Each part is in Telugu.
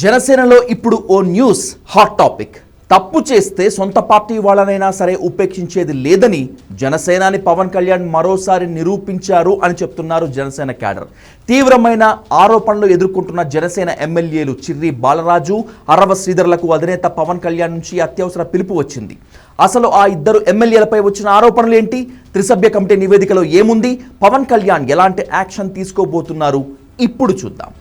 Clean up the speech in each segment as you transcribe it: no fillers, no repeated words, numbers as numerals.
జనసేనలో ఇప్పుడు ఓ న్యూస్ హాట్ టాపిక్. తప్పు చేస్తే సొంత పార్టీ వాళ్ళనైనా సరే ఉపేక్షించేది లేదని జనసేనాని పవన్ కళ్యాణ్ మరోసారి నిరూపించారు అని చెప్తున్నారు జనసేన క్యాడర్. తీవ్రమైన ఆరోపణలు ఎదుర్కొంటున్న జనసేన ఎమ్మెల్యేలు చిర్రి బాలరాజు, అరవ శ్రీధర్లకు అధినేత పవన్ కళ్యాణ్ నుంచి అత్యవసర పిలుపు వచ్చింది. అసలు ఆ ఇద్దరు ఎమ్మెల్యేలపై వచ్చిన ఆరోపణలు ఏంటి? త్రిసభ్య కమిటీ నివేదికలో ఏముంది? పవన్ కళ్యాణ్ ఎలాంటి యాక్షన్ తీసుకోబోతున్నారు? ఇప్పుడు చూద్దాం.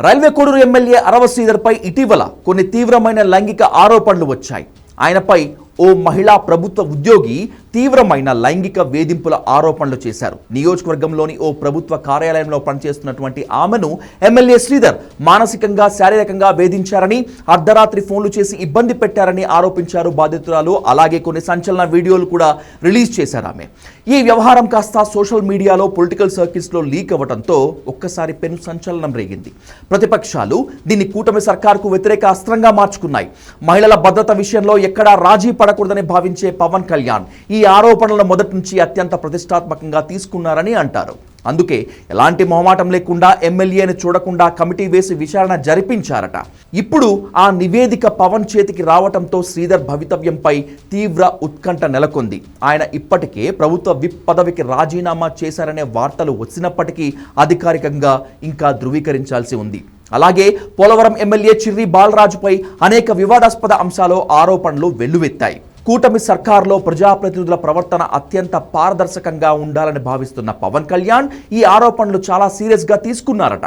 రైల్వే కోడూరు ఎమ్మెల్యే అరవ శ్రీధర్పై ఇటీవల కొన్ని తీవ్రమైన లైంగిక ఆరోపణలు వచ్చాయి. ఆయనపై ఓ మహిళా ప్రభుత్వ ఉద్యోగి తీవ్రమైన లైంగిక వేధింపుల ఆరోపణలు చేశారు. నియోజకవర్గంలోని ఓ ప్రభుత్వ కార్యాలయంలో పనిచేస్తున్నటువంటి ఆమెను ఎమ్మెల్యే శ్రీధర్ మానసికంగా, శారీరకంగా వేధించారని, అర్ధరాత్రి ఫోన్లు చేసి ఇబ్బంది పెట్టారని ఆరోపించారు బాధితురాలు. అలాగే కొన్ని సంచలన వీడియోలు కూడా రిలీజ్ చేశారు ఆమె. ఈ వ్యవహారం కాస్త సోషల్ మీడియాలో, పొలిటికల్ సర్కిల్స్లో లీక్ అవ్వడంతో ఒక్కసారి పెను సంచలనం రేగింది. ప్రతిపక్షాలు దీన్ని కూటమి సర్కార్కు వ్యతిరేక అస్త్రంగా మార్చుకున్నాయి. మహిళల భద్రత విషయంలో ఎక్కడా రాజీ పడకూడదని భావించే పవన్ కళ్యాణ్ ఈ ఆరోపణలను మొదటి నుంచి అత్యంత ప్రతిష్టాత్మకంగా తీసుకున్నారని అంటారు. అందుకే ఎలాంటి మొహమాటం లేకుండా ఎమ్మెల్యేని చూడకుండా కమిటీ వేసి విచారణ జరిపించారట. ఇప్పుడు ఆ నివేదిక పవన్ చేతికి రావడంతో శ్రీధర్ భవితవ్యంపై తీవ్ర ఉత్కంఠ నెలకొంది. ఆయన ఇప్పటికే ప్రభుత్వ విప్ పదవికి రాజీనామా చేశారనే వార్తలు వచ్చినప్పటికీ అధికారికంగా ఇంకా ధృవీకరించాల్సి ఉంది. అలాగే పోలవరం ఎమ్మెల్యే చిర్రి బాలరాజుపై అనేక వివాదాస్పద అంశాలు, ఆరోపణలు వెల్లువెత్తాయి. కూటమి సర్కార్లో ప్రజాప్రతినిధుల ప్రవర్తన అత్యంత పారదర్శకంగా ఉండాలని భావిస్తున్న పవన్ కళ్యాణ్ ఈ ఆరోపణలు చాలా సీరియస్గా తీసుకున్నారట.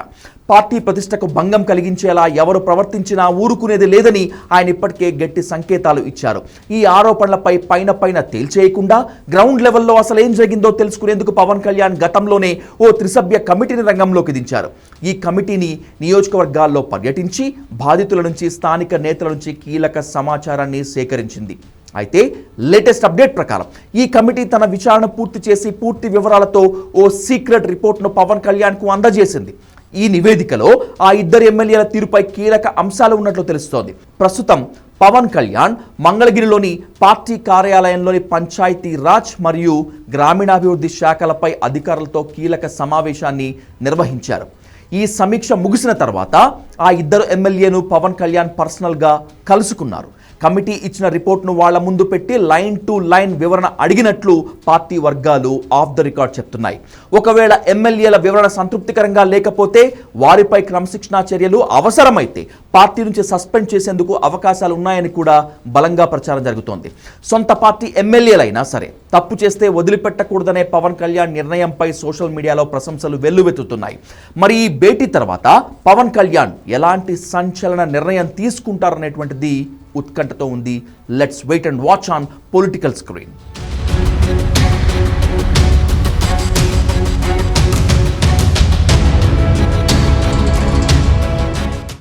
పార్టీ ప్రతిష్టకు భంగం కలిగించేలా ఎవరు ప్రవర్తించినా ఊరుకునేది లేదని ఆయన ఇప్పటికే గట్టి సంకేతాలు ఇచ్చారు. ఈ ఆరోపణలపై పైన తేల్చేయకుండా గ్రౌండ్ లెవెల్లో అసలు ఏం జరిగిందో తెలుసుకునేందుకు పవన్ కళ్యాణ్ గతంలోనే ఓ త్రిసభ్య కమిటీని రంగంలోకి దించారు. ఈ కమిటీని నియోజకవర్గాల్లో పర్యటించి బాధితుల నుంచి, స్థానిక నేతల నుంచి కీలక సమాచారాన్ని సేకరించింది. అయితే లేటెస్ట్ అప్డేట్ ప్రకారం ఈ కమిటీ తన విచారణ పూర్తి చేసి పూర్తి వివరాలతో ఓ సీక్రెట్ రిపోర్ట్ను పవన్ కళ్యాణ్కు అందజేసింది. ఈ నివేదికలో ఆ ఇద్దరు ఎమ్మెల్యేల తీరుపై కీలక అంశాలు ఉన్నట్లు తెలుస్తోంది. ప్రస్తుతం పవన్ కళ్యాణ్ మంగళగిరిలోని పార్టీ కార్యాలయంలోని పంచాయతీ రాజ్ మరియు గ్రామీణాభివృద్ధి శాఖలపై అధికారులతో కీలక సమావేశాన్ని నిర్వహించారు. ఈ సమీక్ష ముగిసిన తర్వాత ఆ ఇద్దరు ఎమ్మెల్యేను పవన్ కళ్యాణ్ పర్సనల్గా కలుసుకున్నారు. కమిటీ ఇచ్చిన రిపోర్ట్ను వాళ్ల ముందు పెట్టి లైన్ టు లైన్ వివరణ అడిగినట్లు పార్టీ వర్గాలు ఆఫ్ ద రికార్డ్ చెప్తున్నాయి. ఒకవేళ ఎమ్మెల్యేల వివరణ సంతృప్తికరంగా లేకపోతే వారిపై క్రమశిక్షణా చర్యలు, అవసరమైతే పార్టీ నుంచి సస్పెండ్ చేసేందుకు అవకాశాలు ఉన్నాయని కూడా బలంగా ప్రచారం జరుగుతోంది. సొంత పార్టీ ఎమ్మెల్యేలైనా సరే తప్పు చేస్తే వదిలిపెట్టకూడదనే పవన్ కళ్యాణ్ నిర్ణయంపై సోషల్ మీడియాలో ప్రశంసలు వెల్లువెత్తుతున్నాయి. మరి ఈ భేటీ తర్వాత పవన్ కళ్యాణ్ ఎలాంటి సంచలన నిర్ణయం తీసుకుంటారనేటువంటిది ఉత్కంఠతో ఉంది. Let's wait and watch on political screen.